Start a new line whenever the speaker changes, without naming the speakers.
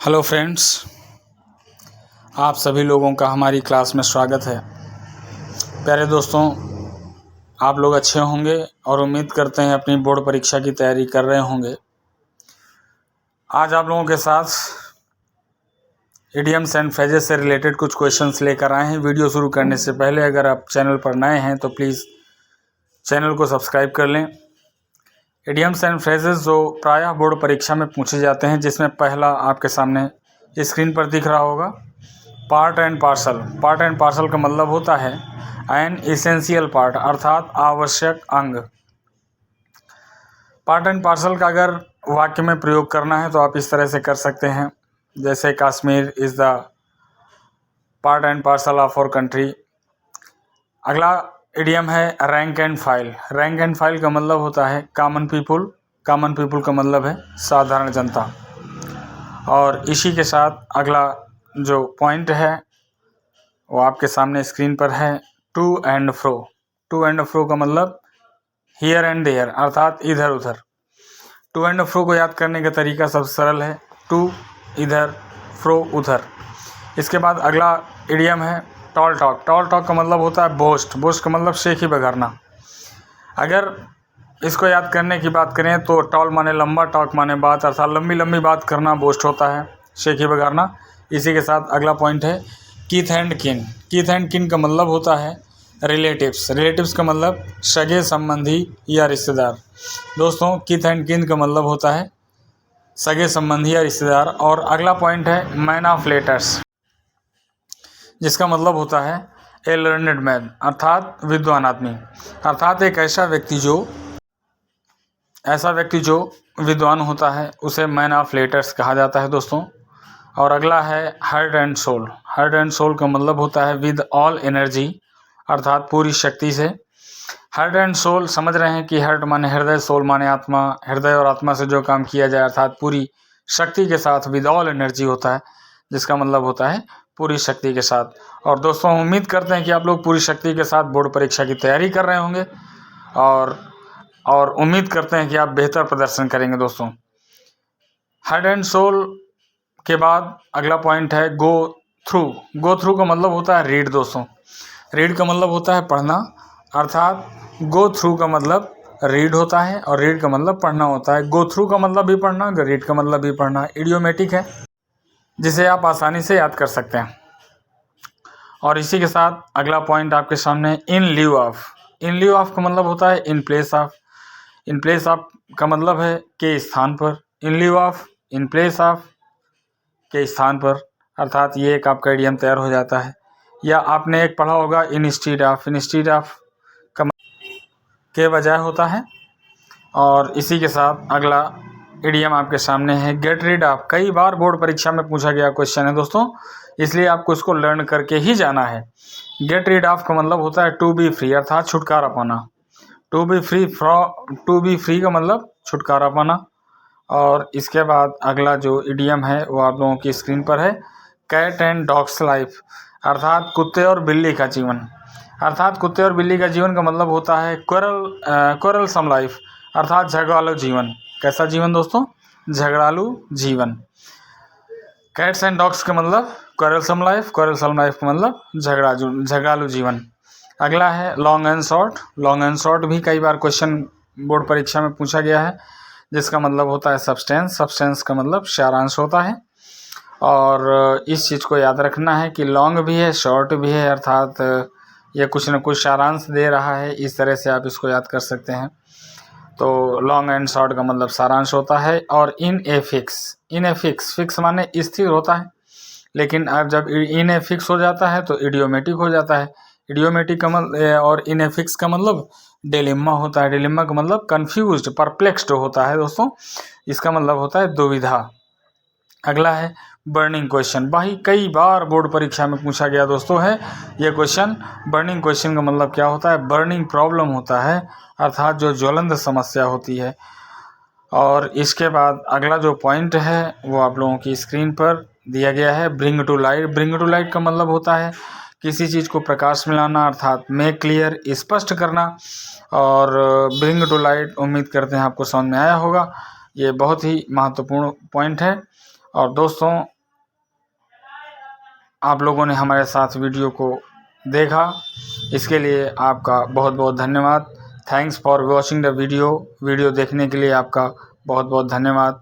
Hello friends, आप सभी लोगों का हमारी क्लास में स्वागत है। प्यारे दोस्तों, आप लोग अच्छे होंगे और उम्मीद करते हैं अपनी बोर्ड परीक्षा की तैयारी कर रहे होंगे। आज आप लोगों के साथ इडियम्स एंड फ्रेजेस से रिलेटेड कुछ क्वेश्चंस लेकर आए हैं। वीडियो शुरू करने से पहले अगर आप चैनल पर नए हैं तो प्लीज़ चैनल को सब्सक्राइब कर लें। इडियम्स एंड फ्रेजेस जो प्रायः बोर्ड परीक्षा में पूछे जाते हैं, जिसमें पहला आपके सामने स्क्रीन पर दिख रहा होगा part and parcel. Part and parcel का मतलब होता है एन एसेंशियल पार्ट, अर्थात आवश्यक अंग। पार्ट एंड पार्सल का अगर वाक्य में प्रयोग करना है तो आप इस तरह से कर सकते हैं, जैसे Kashmir is the part and parcel of our country. अगला इडियम है rank and file. Rank and file का मतलब होता है कॉमन पीपुल। कॉमन पीपुल का मतलब है साधारण जनता। और इसी के साथ अगला जो पॉइंट है वो आपके सामने स्क्रीन पर है to and fro. To and fro का मतलब हियर एंड देयर, अर्थात इधर उधर। टू एंड फ्रो को याद करने का तरीका सबसे सरल है, टू इधर, फ्रो उधर। इसके बाद अगला इडियम है टॉल टॉक। टॉल टॉक का मतलब होता है बोस्ट। बोस्ट का मतलब शेखी बघारना। अगर इसको याद करने की बात करें तो टॉल माने लंबा, टॉक माने बात, अर्थात लंबी लंबी बात करना बोस्ट होता है, शेखी बघारना। इसी के साथ अगला पॉइंट है कीथ एंड किन। कीथ एंड किन का मतलब होता है रिलेटिव्स। रिलेटिव्स का मतलब सगे संबंधी या रिश्तेदार। दोस्तों, कीथ एंड किन का मतलब होता है सगे संबंधी या रिश्तेदार। और अगला पॉइंट है मैन ऑफ लेटर्स, जिसका मतलब होता है ए लर्नेड मैन, अर्थात विद्वान आदमी, अर्थात एक ऐसा व्यक्ति जो विद्वान होता है उसे मैन ऑफ लेटर्स कहा जाता है दोस्तों। और अगला है heart and soul. Heart and soul का मतलब होता है विद ऑल एनर्जी, अर्थात पूरी शक्ति से। हार्ट एंड सोल समझ रहे हैं कि हार्ट माने हृदय, सोल माने आत्मा। हृदय और आत्मा से जो काम किया जाए अर्थात पूरी शक्ति के साथ विद ऑल एनर्जी होता है, जिसका मतलब होता है पूरी शक्ति के साथ। और दोस्तों, उम्मीद करते हैं कि आप लोग पूरी शक्ति के साथ बोर्ड परीक्षा की तैयारी कर रहे होंगे और उम्मीद करते हैं कि आप बेहतर प्रदर्शन करेंगे दोस्तों। हार्ट एंड सोल के बाद अगला पॉइंट है गो थ्रू। गो थ्रू का मतलब होता है रीड दोस्तों। रीड का मतलब होता है पढ़ना, अर्थात गो थ्रू का मतलब रीड होता है और रीड का मतलब पढ़ना होता है। गो थ्रू का मतलब भी पढ़ना, रीड का मतलब भी पढ़ना। इडियोमेटिक है जिसे आप आसानी से याद कर सकते हैं। और इसी के साथ अगला पॉइंट आपके सामने इन lieu of. In lieu of का मतलब होता है in place of. In place of का मतलब है के स्थान पर। In lieu of, in place of, के स्थान पर, अर्थात ये एक आपका इडियम तैयार हो जाता है। या आपने एक पढ़ा होगा इंस्टीड ऑफ। इंस्टीड ऑफ का के बजाय होता है। और इसी के साथ अगला इडियम आपके सामने है गेट रीड ऑफ। कई बार बोर्ड परीक्षा में पूछा गया क्वेश्चन है दोस्तों, इसलिए आपको इसको लर्न करके ही जाना है। गेट रीड ऑफ का मतलब होता है टू बी फ्री, अर्थात छुटकारा पाना। टू बी फ्री का मतलब छुटकारा पाना। और इसके बाद अगला जो इडियम है वो आप लोगों की स्क्रीन पर है कैट एंड डॉग्स लाइफ, अर्थात कुत्ते और बिल्ली का जीवन। अर्थात कुत्ते और बिल्ली का जीवन का मतलब होता है क्वेरलसम लाइफ, अर्थात झगड़ालू जीवन। कैसा जीवन दोस्तों? झगड़ालू जीवन। कैट्स एंड डॉग्स का मतलब क्वेरलसम लाइफ का मतलब झगड़ालू जीवन। अगला है long and short. Long and short भी कई बार क्वेश्चन बोर्ड परीक्षा में पूछा गया है, जिसका मतलब होता है सब्सटेंस। सब्सटेंस का मतलब सारांश होता है। और इस चीज़ को याद रखना है कि लॉन्ग भी है, शॉर्ट भी है, अर्थात ये कुछ न कुछ सारांश दे रहा है। इस तरह से आप इसको याद कर सकते हैं। तो लॉन्ग एंड शॉर्ट का मतलब सारांश होता है। और इन ए फिक्स, फिक्स माने स्थिर होता है, लेकिन अब जब इन ए फिक्स हो जाता है तो इडियोमेटिक हो जाता है। इडियोमेटिक का मतलब और इन ए फिक्स का मतलब डिलेम्मा होता है। डिलेम्मा का मतलब कंफ्यूज्ड, परप्लेक्स्ड होता है दोस्तों। इसका मतलब होता है दुविधा। अगला है बर्निंग क्वेश्चन। भाई कई बार बोर्ड परीक्षा में पूछा गया दोस्तों है ये क्वेश्चन। बर्निंग क्वेश्चन का मतलब क्या होता है? बर्निंग प्रॉब्लम होता है, अर्थात जो ज्वलंत समस्या होती है। और इसके बाद अगला जो पॉइंट है वो आप लोगों की स्क्रीन पर दिया गया है bring to light. Bring to light का मतलब होता है किसी चीज़ को प्रकाश में लाना, अर्थात मेक क्लियर, स्पष्ट करना। और ब्रिंग टू लाइट उम्मीद करते हैं आपको समझ में आया होगा। ये बहुत ही महत्वपूर्ण पॉइंट है। और दोस्तों, आप लोगों ने हमारे साथ वीडियो को देखा, इसके लिए आपका बहुत बहुत धन्यवाद। Thanks for watching the video. Video देखने के लिए आपका बहुत बहुत धन्यवाद।